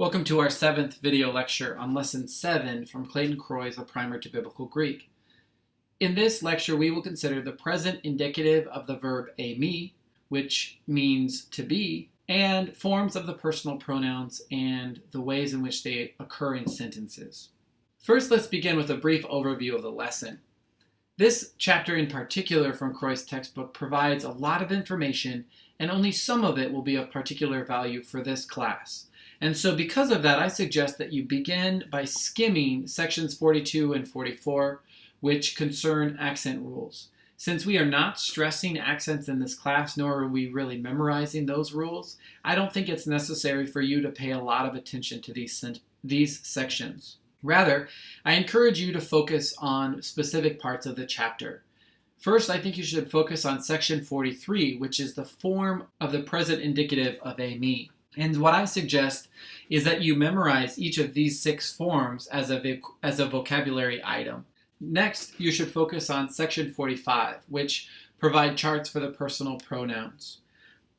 Welcome to our 7th video lecture on Lesson 7 from Clayton Croy's A Primer to Biblical Greek. In this lecture, we will consider the present indicative of the verb eimi, which means to be, and forms of the personal pronouns and the ways in which they occur in sentences. First, let's begin with a brief overview of the lesson. This chapter in particular from Croy's textbook provides a lot of information, and only some of it will be of particular value for this class. And so because of that, I suggest that you begin by skimming sections 42 and 44, which concern accent rules. Since we are not stressing accents in this class, nor are we really memorizing those rules, I don't think it's necessary for you to pay a lot of attention to these sections. Rather, I encourage you to focus on specific parts of the chapter. First, I think you should focus on section 43, which is the form of the present indicative of eimi. And what I suggest is that you memorize each of these 6 forms as a vocabulary item. Next, you should focus on section 45, which provide charts for the personal pronouns.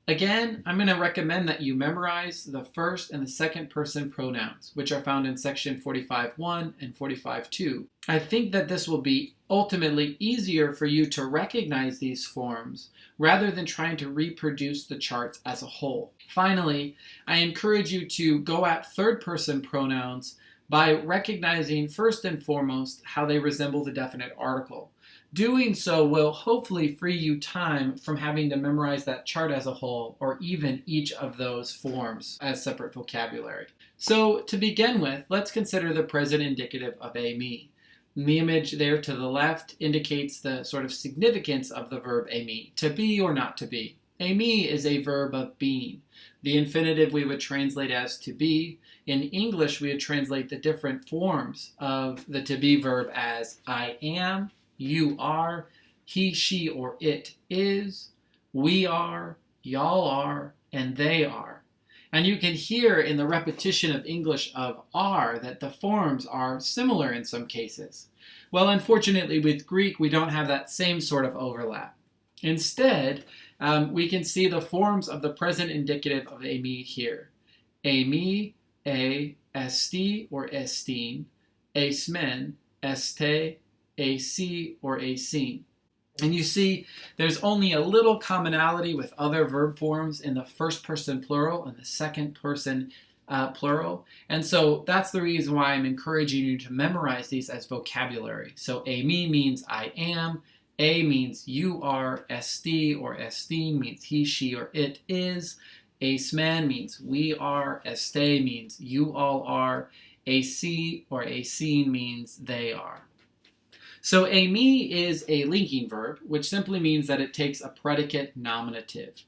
Again, I'm going to recommend that you memorize the first and the second person pronouns, which are found in section 45.1 and 45.2. I think that this will be ultimately easier for you to recognize these forms rather than trying to reproduce the charts as a whole. Finally, I encourage you to go at third person pronouns by recognizing first and foremost how they resemble the definite article. Doing so will hopefully free you time from having to memorize that chart as a whole, or even each of those forms as separate vocabulary. So to begin with, let's consider the present indicative of eimi. The image there to the left indicates the sort of significance of the verb eimi, to be or not to be. Eimi is a verb of being. The infinitive we would translate as to be. In English, we would translate the different forms of the to be verb as I am, you are, he, she, or it is, we are, y'all are, and they are. And you can hear in the repetition of English of are that the forms are similar in some cases. Well, unfortunately, with Greek, we don't have that same sort of overlap. Instead, we can see the forms of the present indicative of eimi here. Eimi, esti, or estin, esmen, este, ac, or acine. And you see there's only a little commonality with other verb forms in the first person plural and the second person plural. And so that's the reason why I'm encouraging you to memorize these as vocabulary. So eimi means I am, a means you are, esti or estin means he, she, or it is, asman means we are, este means you all are, ac or acine means they are. So eimi is a linking verb, which simply means that it takes a predicate nominative.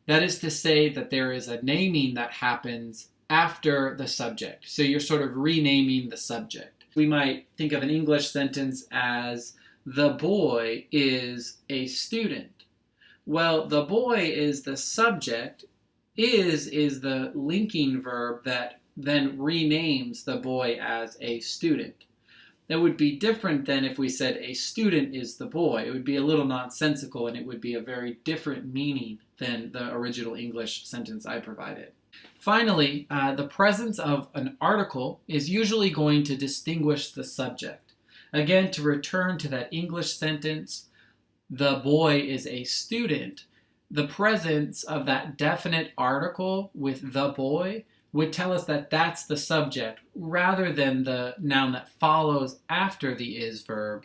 That is to say that there is a naming that happens after the subject. So you're sort of renaming the subject. We might think of an English sentence as, the boy is a student. Well, the boy is the subject, is the linking verb that then renames the boy as a student. That would be different than if we said a student is the boy. It would be a little nonsensical, and it would be a very different meaning than the original English sentence I provided. Finally, the presence of an article is usually going to distinguish the subject. Again, to return to that English sentence, the boy is a student, the presence of that definite article with the boy would tell us that that's the subject rather than the noun that follows after the is verb,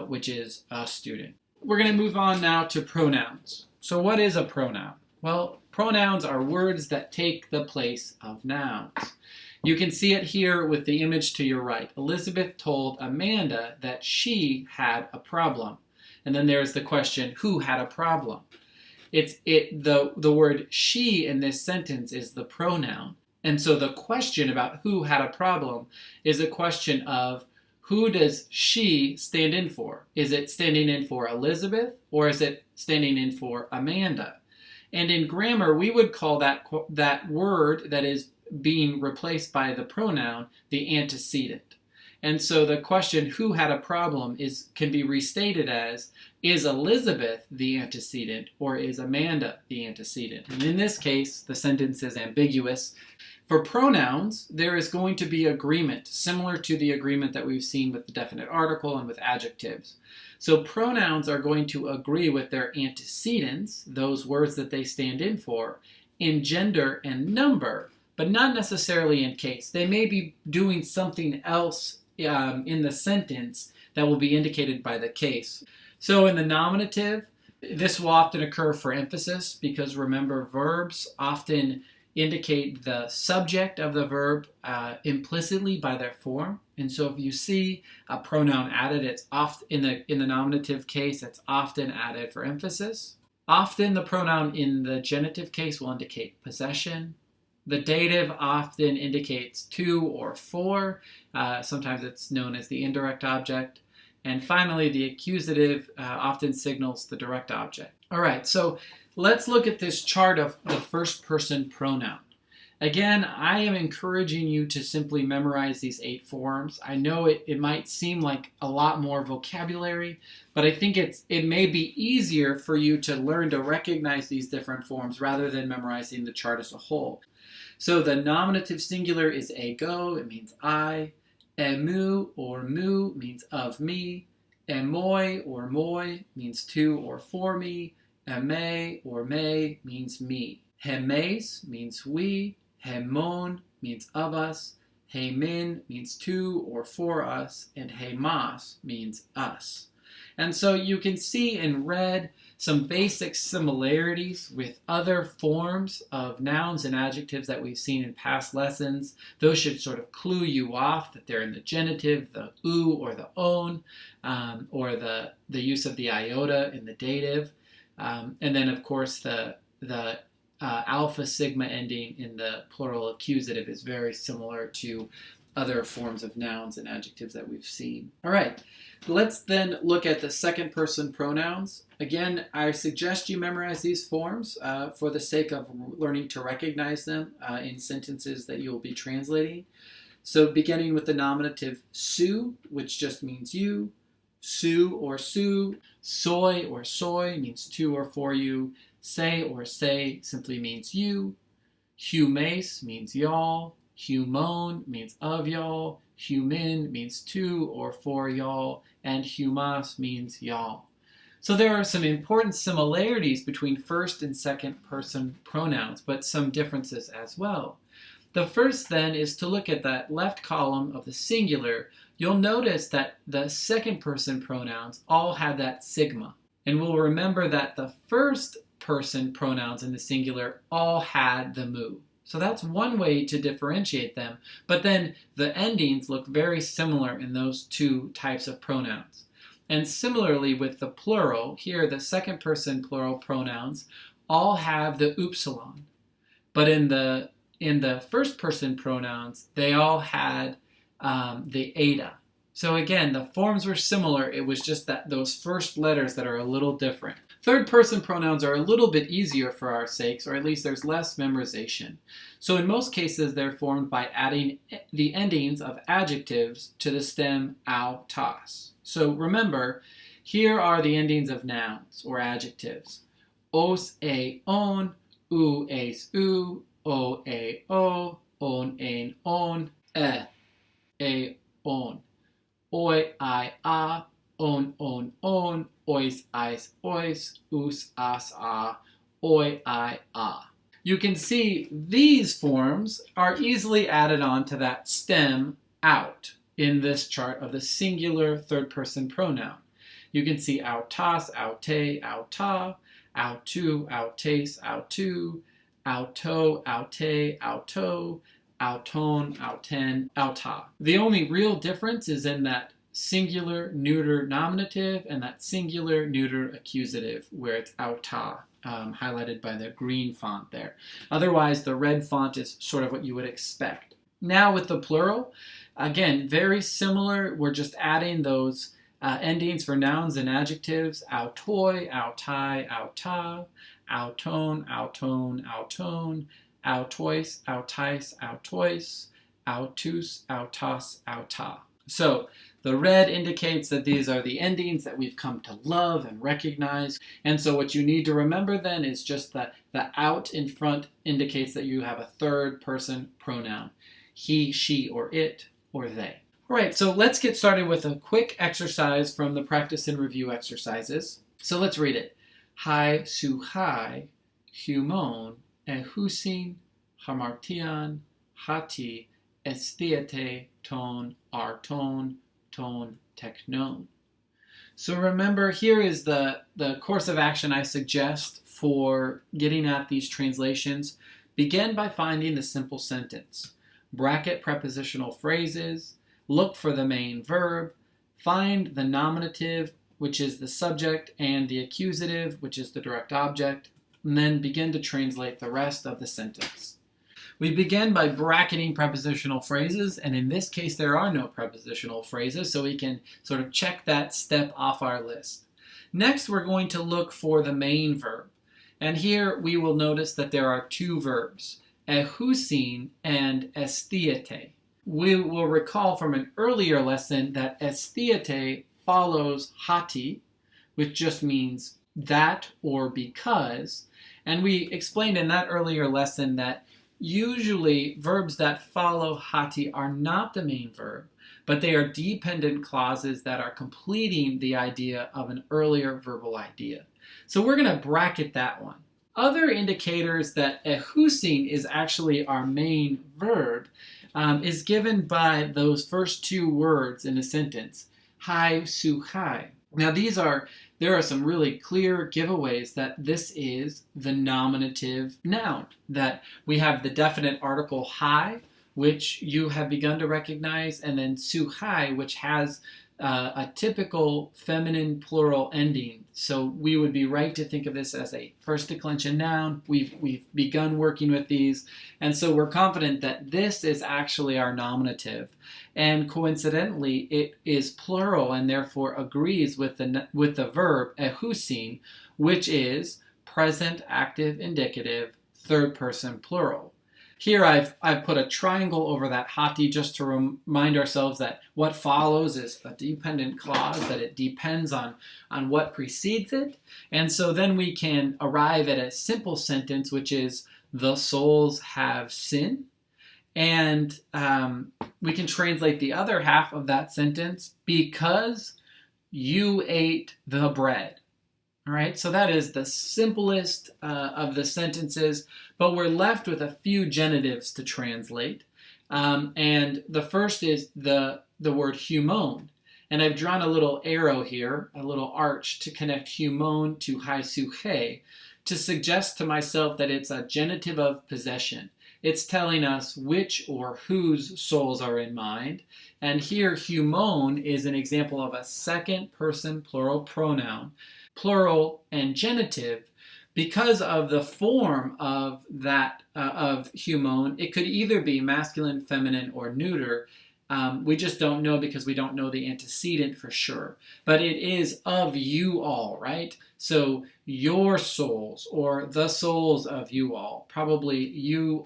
which is a student. We're going to move on now to pronouns. So what is a pronoun? Well, pronouns are words that take the place of nouns. You can see it here with the image to your right. Elizabeth told Amanda that she had a problem. And then there's the question, who had a problem? The word she in this sentence is the pronoun. And so the question about who had a problem is a question of who does she stand in for? Is it standing in for Elizabeth, or is it standing in for Amanda? And in grammar, we would call that word that is being replaced by the pronoun the antecedent. And so the question who had a problem can be restated as, Is Elizabeth the antecedent, or is Amanda the antecedent? And in this case, the sentence is ambiguous. For pronouns, there is going to be agreement, similar to the agreement that we've seen with the definite article and with adjectives. So pronouns are going to agree with their antecedents, those words that they stand in for, in gender and number, but not necessarily in case. They may be doing something else in the sentence that will be indicated by the case. So in the nominative, this will often occur for emphasis because remember, verbs often indicate the subject of the verb implicitly by their form. And so if you see a pronoun added, it's often in the nominative case, it's often added for emphasis. Often the pronoun in the genitive case will indicate possession. The dative often indicates to or for. Sometimes it's known as the indirect object. And finally, the accusative often signals the direct object. All right, so let's look at this chart of the first person pronoun. Again, I am encouraging you to simply memorize these 8 forms. I know it might seem like a lot more vocabulary, but I think it may be easier for you to learn to recognize these different forms rather than memorizing the chart as a whole. So the nominative singular is ego, it means I. Emu or mu means of me. Emoi or moi means to or for me. Eme or me means me. Hemes means we. Hemon means of us. Hemin means to or for us. And hemas means us. And so you can see in red some basic similarities with other forms of nouns and adjectives that we've seen in past lessons. Those should sort of clue you off that they're in the genitive, the oo or the on, or the use of the iota in the dative. And then, of course, the alpha sigma ending in the plural accusative is very similar to other forms of nouns and adjectives that we've seen. All right, let's then look at the second person pronouns. Again, I suggest you memorize these forms for the sake of learning to recognize them in sentences that you'll be translating. So beginning with the nominative su, which just means you. Su or su. Soy or soy means to or for you. Say or say simply means you. Humes means y'all. Humon means of y'all. Human means to or for y'all. And humas means y'all. So there are some important similarities between first and second person pronouns, but some differences as well. The first then is to look at that left column of the singular. You'll notice that the second person pronouns all have that sigma. And we'll remember that the first person pronouns in the singular all had the mu. So that's one way to differentiate them. But then the endings look very similar in those two types of pronouns. And similarly with the plural, here the second person plural pronouns all have the upsilon. But in the first person pronouns, they all had the eta. So again, the forms were similar. It was just that those first letters that are a little different. Third person pronouns are a little bit easier for our sakes, or at least there's less memorization. So in most cases, they're formed by adding the endings of adjectives to the stem au, tas. So remember, here are the endings of nouns or adjectives. Os, e, on, u, es, u, o, e, o, on, en, on, e, on. Oi, I, a, on, ois, eis, ois, us, as, a, oi, I, a. You can see these forms are easily added on to that stem out in this chart of the singular third person pronoun. You can see autas, aute, auta, autu, autes, autu, auto, aute, auto, auton, auten, auta. The only real difference is in that singular neuter nominative and that singular neuter accusative where it's auta, highlighted by the green font there. Otherwise, the red font is sort of what you would expect. Now with the plural, again, very similar. We're just adding those endings for nouns and adjectives. Autoi, autai, auta, auton, auton, auton, autois, autais, autois, autus, autas, auta. So the red indicates that these are the endings that we've come to love and recognize. And so what you need to remember then is just that the out in front indicates that you have a third person pronoun. He, she, or it, or they. All right, so let's get started with a quick exercise from the practice and review exercises. So let's read it. Hai, su, hai, humon, ehusin, hamartian, hati, esthiate, ton, arton, ton, teknon. So remember, here is the course of action I suggest for getting at these translations. Begin by finding the simple sentence. Bracket prepositional phrases. Look for the main verb. Find the nominative, which is the subject, and the accusative, which is the direct object, and then begin to translate the rest of the sentence. We begin by bracketing prepositional phrases, and in this case there are no prepositional phrases, so we can sort of check that step off our list. Next, we're going to look for the main verb, and here we will notice that there are two verbs, ehusin and esthiate. We will recall from an earlier lesson that esthiate follows hati, which just means that or because, and we explained in that earlier lesson that usually verbs that follow hati are not the main verb, but they are dependent clauses that are completing the idea of an earlier verbal idea. So we're going to bracket that one. Other indicators that ehusin is actually our main verb is given by those first two words in a sentence, hai, su, hai. Now there are some really clear giveaways that this is the nominative noun, that we have the definite article hai, which you have begun to recognize, and then su hai, which has a typical feminine plural ending. So we would be right to think of this as a first declension noun. We've begun working with these, and so we're confident that this is actually our nominative. And coincidentally, it is plural and therefore agrees with the verb ehusin, which is present active indicative third person plural. Here I've put a triangle over that hati just to remind ourselves that what follows is a dependent clause, that it depends on what precedes it. And so then we can arrive at a simple sentence, which is the souls have sin. And we can translate the other half of that sentence, because you ate the bread. All right, so that is the simplest of the sentences, but we're left with a few genitives to translate. And the first is the word humon. And I've drawn a little arrow here, a little arch, to connect humon to hai su he, to suggest to myself that it's a genitive of possession. It's telling us which or whose souls are in mind. And here, humon is an example of a second person plural pronoun, plural and genitive. Because of the form of that of humon, it could either be masculine, feminine, or neuter. We just don't know because we don't know the antecedent for sure. But it is of you all, right? So your souls, or the souls of you all, probably you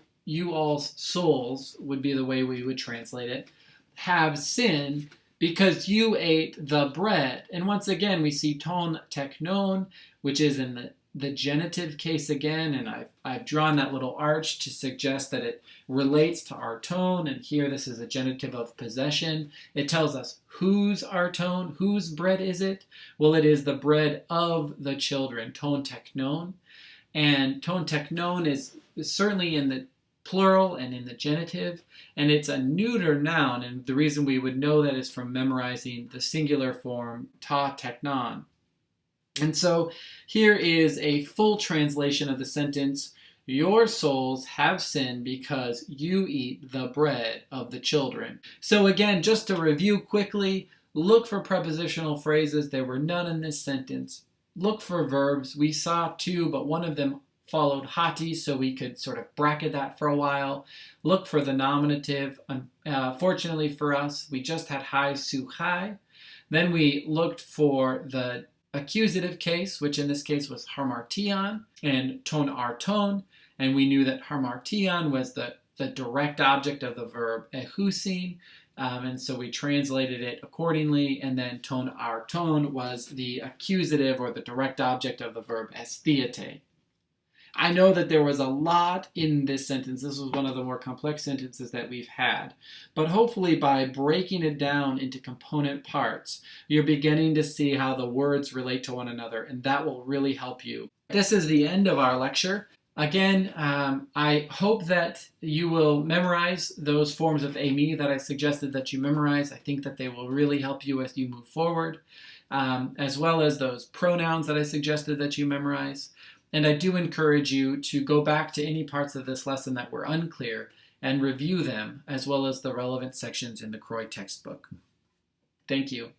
all's souls would be the way we would translate it, have sinned because you ate the bread. And once again, we see ton teknon, which is in the genitive case again, and I've drawn that little arch to suggest that it relates to our tone, and here this is a genitive of possession. It tells us whose our tone, whose bread is it? Well, it is the bread of the children, ton teknon. And ton teknon is certainly in the plural and in the genitive, and it's a neuter noun, and the reason we would know that is from memorizing the singular form ta teknon. And so here is a full translation of the sentence, your souls have sinned because you eat the bread of the children. So again, just to review quickly, look for prepositional phrases. There were none in this sentence. Look for verbs. We saw two, but one of them followed hati, so we could sort of bracket that for a while. Look for the nominative. Fortunately for us, we just had hai su hai. Then we looked for the accusative case, which in this case was harmartian and ton arton, and we knew that harmartian was the the direct object of the verb ehusin, and so we translated it accordingly, and then our tone was the accusative or the direct object of the verb estheate. I know that there was a lot in this sentence. This was one of the more complex sentences that we've had. But hopefully by breaking it down into component parts, you're beginning to see how the words relate to one another, and that will really help you. This is the end of our lecture. Again, I hope that you will memorize those forms of me that I suggested that you memorize. I think that they will really help you as you move forward, as well as those pronouns that I suggested that you memorize. And I do encourage you to go back to any parts of this lesson that were unclear and review them, as well as the relevant sections in the Croy textbook. Thank you.